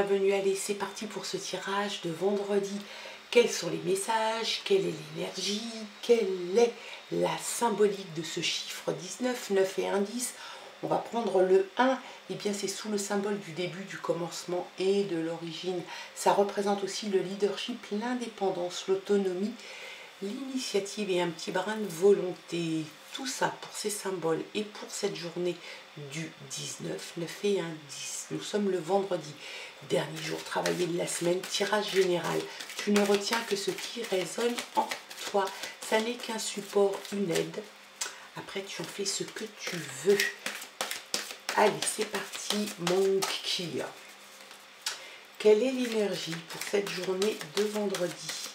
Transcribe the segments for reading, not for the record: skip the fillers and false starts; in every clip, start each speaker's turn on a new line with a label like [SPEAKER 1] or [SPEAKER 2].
[SPEAKER 1] bienvenue. Allez, c'est parti pour ce tirage de vendredi. Quels sont les messages? Quelle est l'énergie? Quelle est la symbolique de ce chiffre 19, 9 et 1, 10? On va prendre le 1, et bien c'est sous le symbole du début, du commencement et de l'origine. Ça représente aussi le leadership, l'indépendance, l'autonomie, l'initiative et un petit brin de volonté. Tout ça pour ces symboles et pour cette journée du 19, 9 et 1, 10. Nous sommes le vendredi, dernier jour travaillé de la semaine, tirage général. Tu ne retiens que ce qui résonne en toi. Ça n'est qu'un support, une aide. Après, tu en fais ce que tu veux. Allez, c'est parti, mon kiki. Quelle est l'énergie pour cette journée de vendredi?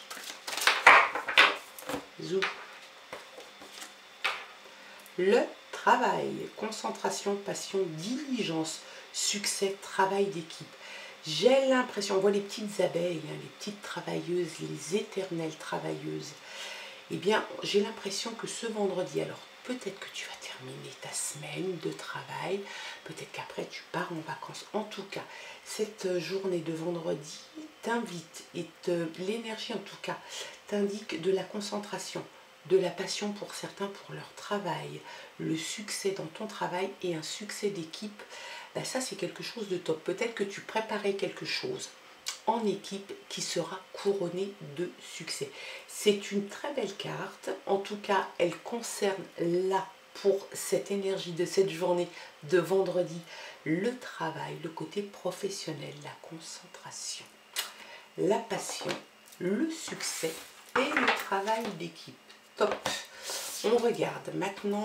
[SPEAKER 1] Zou. Le travail, concentration, passion, diligence, succès, travail d'équipe. J'ai l'impression, on voit les petites abeilles, hein, les petites travailleuses, les éternelles travailleuses. Eh bien, j'ai l'impression que ce vendredi, alors peut-être que tu vas terminer ta semaine de travail, peut-être qu'après tu pars en vacances. En tout cas, cette journée de vendredi t'invite et l'énergie en tout cas t'indique de la concentration, de la passion pour certains pour leur travail, le succès dans ton travail et un succès d'équipe. Ben ça, c'est quelque chose de top. Peut-être que tu préparais quelque chose en équipe qui sera couronné de succès. C'est une très belle carte. En tout cas, elle concerne là, pour cette énergie de cette journée de vendredi, le travail, le côté professionnel, la concentration, la passion, le succès et le travail d'équipe. Top. On regarde maintenant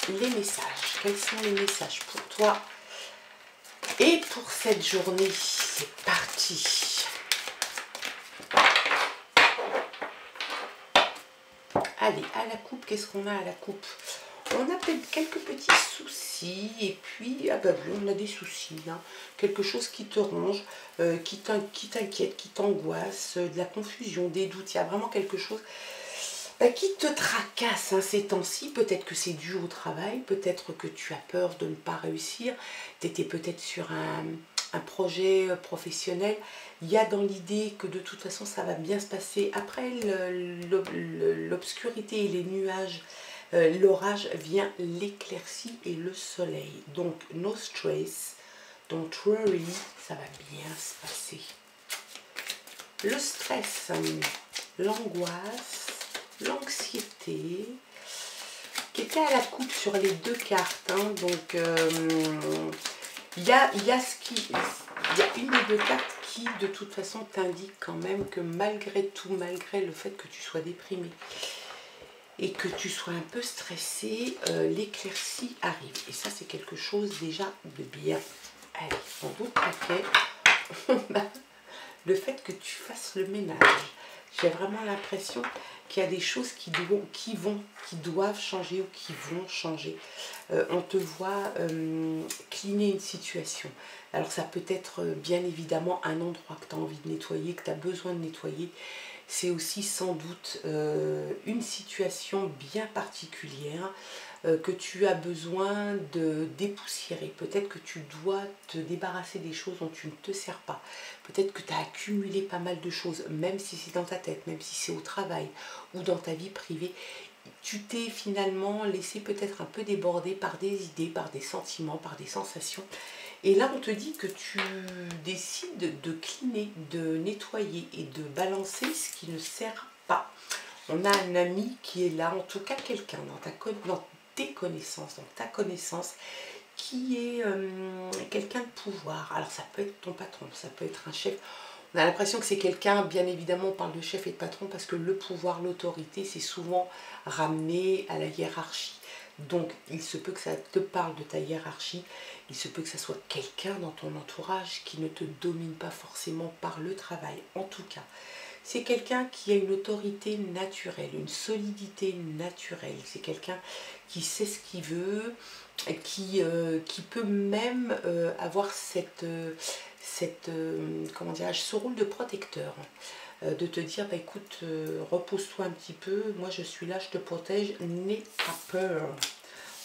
[SPEAKER 1] les messages. Quels sont les messages pour toi et pour cette journée? C'est parti. Allez, à la coupe, qu'est-ce qu'on a à la coupe? On a peut-être quelques petits soucis, et puis, ah bah oui, on a des soucis, hein. Quelque chose qui te ronge, qui t'inquiète, qui t'angoisse, de la confusion, des doutes. Il y a vraiment quelque chose qui te tracasse, hein, ces temps-ci. Peut-être que c'est dû au travail, peut-être que tu as peur de ne pas réussir, tu étais peut-être sur un projet professionnel. Il y a dans l'idée que de toute façon ça va bien se passer. Après l'obscurité et les nuages, l'orage vient l'éclaircie et le soleil. Donc no stress, don't worry, ça va bien se passer. Le stress, l'angoisse, l'anxiété, qui était à la coupe sur les deux cartes, hein. Donc il y a une des deux cartes qui de toute façon t'indique quand même que malgré tout, malgré le fait que tu sois déprimé et que tu sois un peu stressé, l'éclaircie arrive. Et ça, c'est quelque chose déjà de bien. Allez, en d'autres paquets, on a le fait que tu fasses le ménage. J'ai vraiment l'impression qu'il y a des choses qui doivent changer ou qui vont changer. On te voit cleaner une situation. Alors ça peut être bien évidemment un endroit que tu as envie de nettoyer, que tu as besoin de nettoyer. C'est aussi sans doute une situation bien particulière que tu as besoin de dépoussiérer. Peut-être que tu dois te débarrasser des choses dont tu ne te sers pas. Peut-être que tu as accumulé pas mal de choses, même si c'est dans ta tête, même si c'est au travail ou dans ta vie privée. Tu t'es finalement laissé peut-être un peu déborder par des idées, par des sentiments, par des sensations. Et là, on te dit que tu décides de cleaner, de nettoyer et de balancer ce qui ne sert pas. On a un ami qui est là, en tout cas quelqu'un dans tes connaissances, dans ta connaissance, qui est quelqu'un de pouvoir. Alors ça peut être ton patron, ça peut être un chef. On a l'impression que c'est quelqu'un, bien évidemment on parle de chef et de patron parce que le pouvoir, l'autorité, c'est souvent ramené à la hiérarchie. Donc il se peut que ça te parle de ta hiérarchie, il se peut que ça soit quelqu'un dans ton entourage qui ne te domine pas forcément par le travail. En tout cas, c'est quelqu'un qui a une autorité naturelle, une solidité naturelle. C'est quelqu'un qui sait ce qu'il veut, qui peut même avoir comment dirais-je, ce rôle de protecteur. De te dire, bah, écoute, repose-toi un petit peu, moi je suis là, je te protège, n'aie pas peur.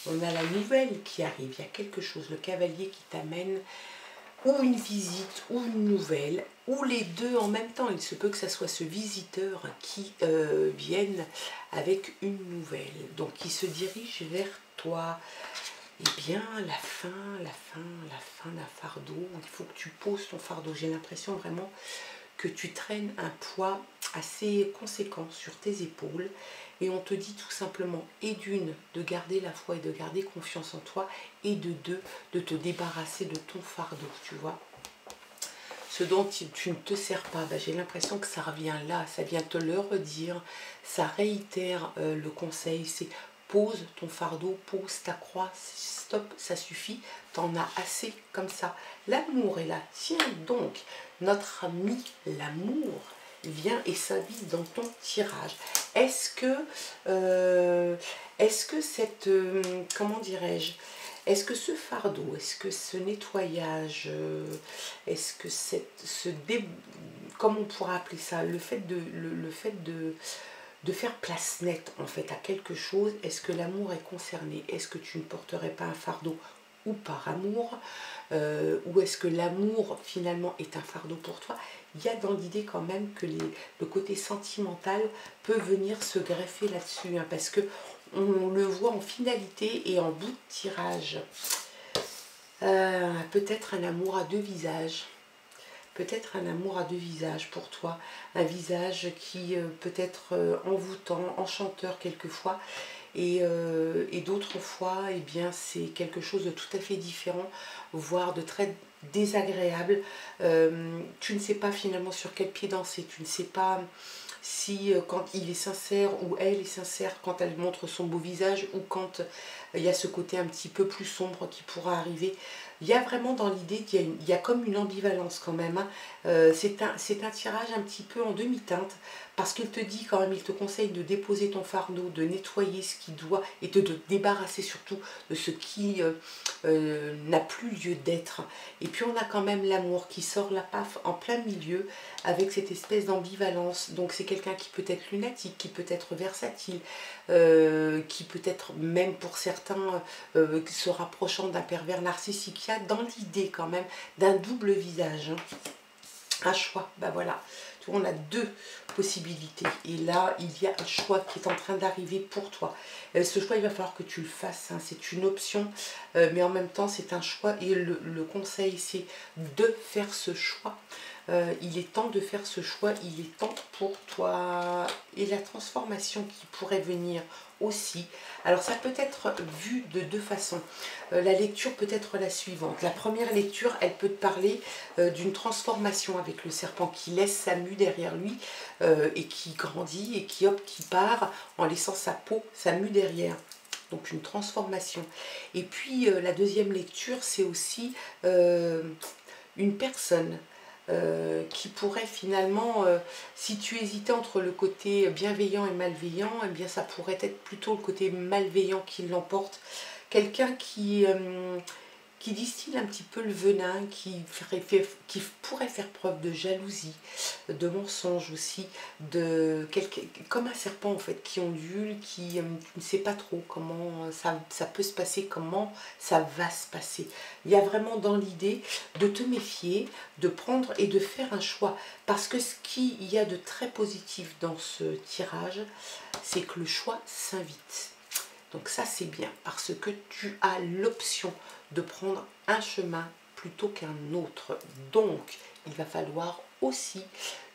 [SPEAKER 1] On a la nouvelle qui arrive, il y a quelque chose, le cavalier qui t'amène ou une visite, ou une nouvelle, ou les deux en même temps. Il se peut que ça soit ce visiteur qui vienne avec une nouvelle, donc qui se dirige vers toi. Eh bien, la fin d'un fardeau. Il faut que tu poses ton fardeau. J'ai l'impression vraiment que tu traînes un poids assez conséquent sur tes épaules. Et on te dit tout simplement, et d'une, de garder la foi et de garder confiance en toi, et de deux, de te débarrasser de ton fardeau, tu vois. Ce dont tu ne te sers pas, ben, j'ai l'impression que ça revient là, ça vient te le redire, ça réitère le conseil, c'est pose ton fardeau, pose ta croix, stop, ça suffit, t'en as assez comme ça. L'amour est là, tiens donc, notre ami l'amour vient et s'avise dans ton tirage. Est-ce que cette, comment dirais-je, est-ce que ce fardeau, est-ce que ce nettoyage, est-ce que comme on pourra appeler ça, le fait de faire place nette en fait à quelque chose, est-ce que l'amour est concerné? Est-ce que tu ne porterais pas un fardeau ou par amour, ou est-ce que l'amour finalement est un fardeau pour toi? Il y a dans l'idée quand même que le côté sentimental peut venir se greffer là-dessus, hein, parce que on le voit en finalité et en bout de tirage. Peut-être un amour à deux visages. Peut-être un amour à deux visages pour toi. Un visage qui peut être envoûtant, enchanteur quelquefois. Et d'autres fois, eh bien, c'est quelque chose de tout à fait différent, voire de très désagréable. Tu ne sais pas finalement sur quel pied danser. Tu ne sais pas si quand il est sincère ou elle est sincère quand elle montre son beau visage, ou quand il y a ce côté un petit peu plus sombre qui pourra arriver. Il y a vraiment dans l'idée qu'il y a comme une ambivalence quand même, hein. C'est un tirage un petit peu en demi-teinte, parce qu'il te dit quand même, il te conseille de déposer ton fardeau, de nettoyer ce qui doit, et de te débarrasser surtout de ce qui n'a plus lieu d'être. Et puis on a quand même l'amour qui sort la paf en plein milieu, avec cette espèce d'ambivalence. Donc c'est quelqu'un qui peut être lunatique, qui peut être versatile, qui peut être même pour certains se rapprochant d'un pervers narcissique. Il y a dans l'idée quand même d'un double visage, hein. Un choix, ben voilà, on a deux possibilités, et là il y a un choix qui est en train d'arriver pour toi. Ce choix, il va falloir que tu le fasses, hein. C'est une option, mais en même temps c'est un choix, et le conseil c'est de faire ce choix. Il est temps de faire ce choix, il est temps pour toi. Et la transformation qui pourrait venir aussi, alors ça peut être vu de deux façons. La lecture peut être la suivante. La première lecture, elle peut te parler d'une transformation avec le serpent qui laisse sa mue derrière lui, et qui grandit et qui part en laissant sa peau, sa mue derrière. Donc une transformation. Et puis la deuxième lecture, c'est aussi une personne qui pourrait finalement, si tu hésitais entre le côté bienveillant et malveillant, eh bien ça pourrait être plutôt le côté malveillant qui l'emporte. Quelqu'un qui distille un petit peu le venin, qui pourrait faire preuve de jalousie, de mensonge aussi, comme un serpent en fait, qui ondule, qui ne sait pas trop comment ça peut se passer, comment ça va se passer. Il y a vraiment dans l'idée de te méfier, de prendre et de faire un choix. Parce que ce qu'il y a de très positif dans ce tirage, c'est que le choix s'invite. Donc ça c'est bien, parce que tu as l'option de prendre un chemin plutôt qu'un autre. Donc il va falloir aussi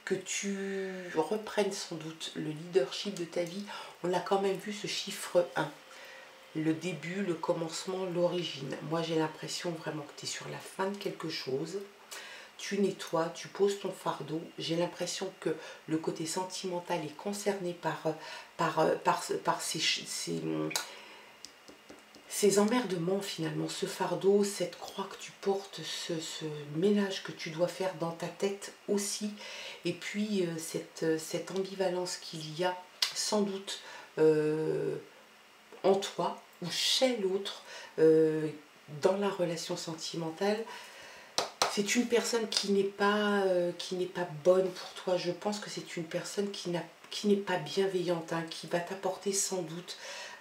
[SPEAKER 1] que tu reprennes sans doute le leadership de ta vie. On a quand même vu ce chiffre 1. Le début, le commencement, l'origine. Moi j'ai l'impression vraiment que tu es sur la fin de quelque chose. Tu nettoies, tu poses ton fardeau. J'ai l'impression que le côté sentimental est concerné par ces emmerdements finalement, ce fardeau, cette croix que tu portes, ce ménage que tu dois faire dans ta tête aussi. Et puis cette ambivalence qu'il y a sans doute en toi ou chez l'autre, dans la relation sentimentale. C'est une personne qui n'est pas bonne pour toi. Je pense que c'est une personne qui n'est pas bienveillante, hein, qui va t'apporter sans doute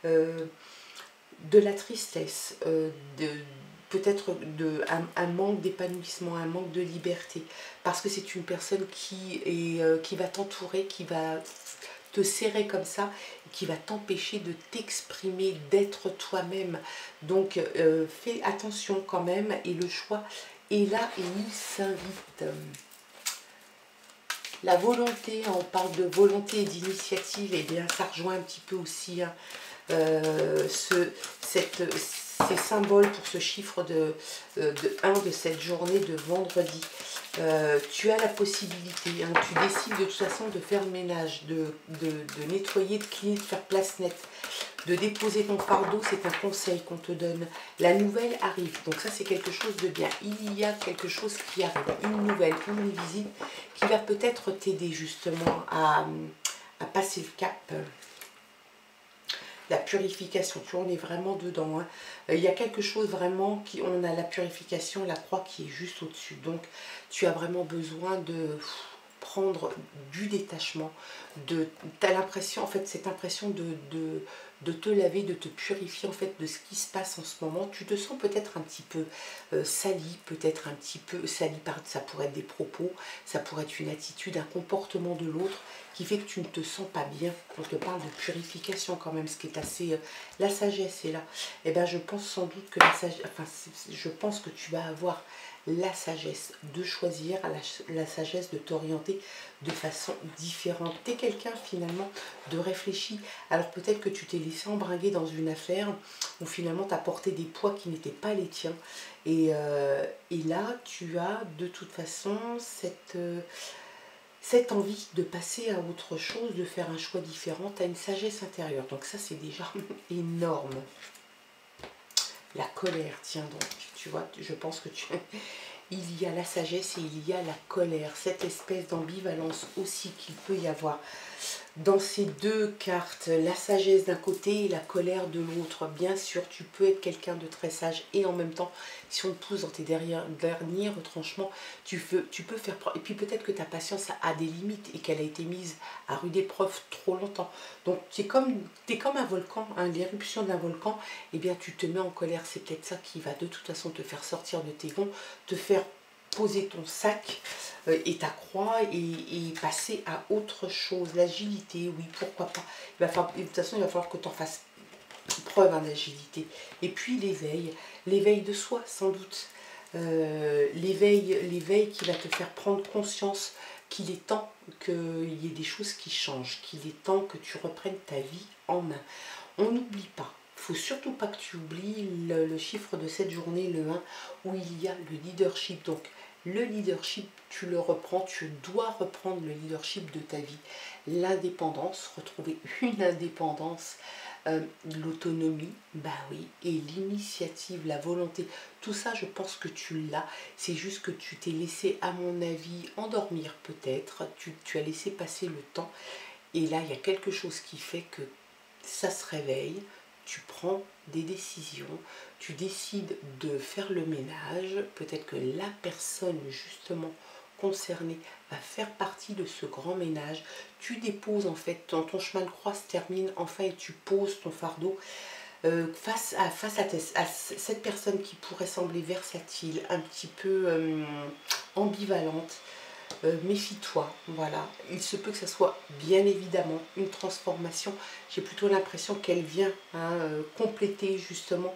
[SPEAKER 1] de la tristesse, peut-être un manque d'épanouissement, un manque de liberté, parce que c'est une personne qui va t'entourer, qui va te serrer comme ça, qui va t'empêcher de t'exprimer, d'être toi-même. Donc fais attention quand même, et le choix est là et il s'invite. La volonté, on parle de volonté et d'initiative, et bien ça rejoint un petit peu aussi hein, ces symboles pour ce chiffre de 1 de cette journée de vendredi. Tu as la possibilité, hein, tu décides de toute façon de faire le ménage, de nettoyer, de cleaner, de faire place nette, de déposer ton fardeau, c'est un conseil qu'on te donne. La nouvelle arrive, donc ça c'est quelque chose de bien. Il y a quelque chose qui arrive, une nouvelle, une visite qui va peut-être t'aider justement à passer le cap. La purification, tu vois, on est vraiment dedans. Hein. Il y a quelque chose vraiment, on a la purification, la croix qui est juste au-dessus. Donc, tu as vraiment besoin de prendre du détachement. Tu as l'impression, en fait, cette impression de te laver, de te purifier, en fait, de ce qui se passe en ce moment. Tu te sens peut-être un petit peu sali, peut-être un petit peu sali par, ça pourrait être des propos, ça pourrait être une attitude, un comportement de l'autre, qui fait que tu ne te sens pas bien. On te parle de purification quand même, ce qui est assez... la sagesse est là. Et bien je pense sans doute que la sagesse... Enfin, je pense que tu vas avoir la sagesse de choisir, la sagesse de t'orienter de façon différente. Tu es quelqu'un finalement de réfléchi. Alors peut-être que tu t'es laissé embringuer dans une affaire où finalement tu as porté des poids qui n'étaient pas les tiens. Et là, tu as de toute façon cette envie de passer à autre chose, de faire un choix différent, tu as une sagesse intérieure. Donc ça, c'est déjà énorme. La colère, tiens donc, tu vois, je pense que il y a la sagesse et il y a la colère. Cette espèce d'ambivalence aussi qu'il peut y avoir dans ces deux cartes, la sagesse d'un côté et la colère de l'autre. Bien sûr, tu peux être quelqu'un de très sage et en même temps, si on te pousse dans tes derniers retranchements, tu peux faire preuve. Et puis peut-être que ta patience a des limites et qu'elle a été mise à rude épreuve trop longtemps. Donc tu es comme un volcan, hein, l'éruption d'un volcan, et bien tu te mets en colère. C'est peut-être ça qui va de toute façon te faire sortir de tes gonds, te faire poser ton sac et ta croix et passer à autre chose. L'agilité, oui, pourquoi pas. De toute façon, il va falloir que tu en fasses preuve d'agilité. Et puis l'éveil de soi, sans doute. L'éveil qui va te faire prendre conscience qu'il est temps qu'il y ait des choses qui changent, qu'il est temps que tu reprennes ta vie en main. On n'oublie pas. Il ne faut surtout pas que tu oublies le chiffre de cette journée, le 1, où il y a le leadership. Donc, le leadership, tu le reprends, tu dois reprendre le leadership de ta vie. L'indépendance, retrouver une indépendance, l'autonomie, bah oui, et l'initiative, la volonté. Tout ça, je pense que tu l'as. C'est juste que tu t'es laissé, à mon avis, endormir peut-être. Tu as laissé passer le temps. Et là, il y a quelque chose qui fait que ça se réveille, tu prends des décisions, tu décides de faire le ménage, peut-être que la personne justement concernée va faire partie de ce grand ménage, tu déposes en fait, ton chemin de croix se termine enfin et tu poses ton fardeau face à cette personne qui pourrait sembler versatile, un petit peu ambivalente. Méfie-toi, voilà. Il se peut que ce soit bien évidemment une transformation. J'ai plutôt l'impression qu'elle vient compléter justement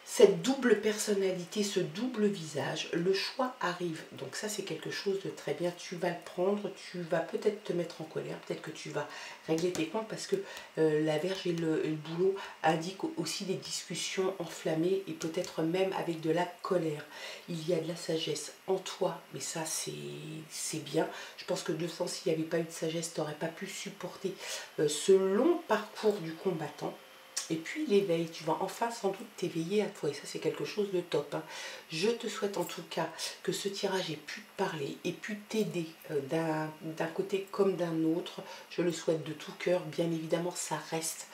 [SPEAKER 1] cette double personnalité, ce double visage. Le choix arrive, donc ça c'est quelque chose de très bien. Tu vas le prendre, tu vas peut-être te mettre en colère, peut-être que tu vas régler tes comptes parce que la Vierge et le Bouleau indiquent aussi des discussions enflammées et peut-être même avec de la colère. Il y a de la sagesse en toi, mais ça c'est bien. Je pense que de sens, s'il n'y avait pas eu de sagesse, tu n'aurais pas pu supporter ce long parcours du combattant. Et puis l'éveil, tu vas enfin sans doute t'éveiller à toi, et ça c'est quelque chose de top. Hein. Je te souhaite en tout cas que ce tirage ait pu te parler, ait pu t'aider d'un côté comme d'un autre. Je le souhaite de tout cœur, bien évidemment ça reste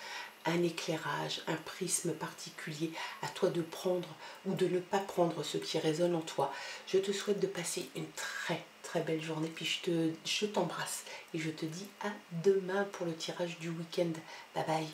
[SPEAKER 1] un éclairage, un prisme particulier, à toi de prendre ou de ne pas prendre ce qui résonne en toi. Je te souhaite de passer une très très belle journée, puis je t'embrasse et je te dis à demain pour le tirage du week-end. Bye bye.